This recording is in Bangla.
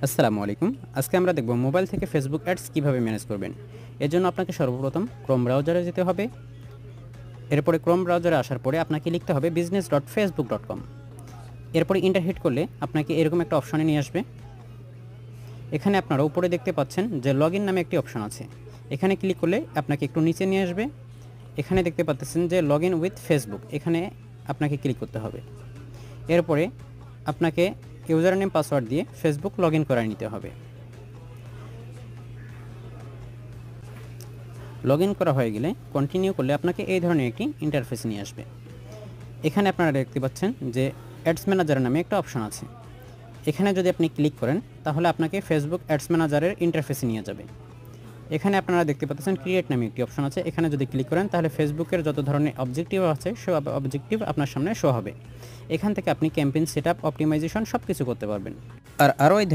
আসসালামু আলাইকুম। আজকে আমরা দেখব মোবাইল থেকে ফেসবুক অ্যাডস কিভাবে ম্যানেজ করবেন। এর জন্য আপনাকে সর্বপ্রথম ক্রোম ব্রাউজারে যেতে হবে। এরপরে ক্রোম ব্রাউজারে আসার পরে আপনাকে লিখতে হবে business.facebook.com। এরপরে এন্টার হিট করলে আপনাকে এরকম একটা অপশনে নিয়ে আসবে। এখানে আপনারা উপরে দেখতে পাচ্ছেন যে লগইন নামে একটি অপশন আছে। এখানে ক্লিক করলে আপনাকে একটু নিচে নিয়ে আসবে। এখানে দেখতে পাচ্ছেন যে লগইন উইথ ফেসবুক, এখানে আপনাকে ক্লিক করতে হবে। এরপরে আপনাকে ইউজার নেম পাসওয়ার্ড দিয়ে ফেসবুক লগইন করে নিতে হবে। লগইন করা হয়ে গেলে কন্টিনিউ করলে আপনাকে এই ধরনের একটি ইন্টারফেস নিয়ে আসবে। এখানে আপনারা দেখতে পাচ্ছেন যে অ্যাডস ম্যানেজার নামে একটা অপশন আছে। এখানে যদি আপনি ক্লিক করেন তাহলে আপনাকে ফেসবুক অ্যাডস ম্যানেজারের ইন্টারফেসে নিয়ে যাবে। এখানে আপনারা দেখতে পাচ্ছেন ক্রিয়েট নামে একটি অপশন আছে। এখানে যদি ক্লিক করেন তাহলে ফেসবুকের যত ধরনের অবজেক্টিভ আছে সব অবজেক্টিভ আপনার সামনে শো হবে। এখান থেকে আপনি ক্যাম্পেইন সেটআপ, অপটিমাইজেশন সব কিছু করতে পারবেন। আর আরও এই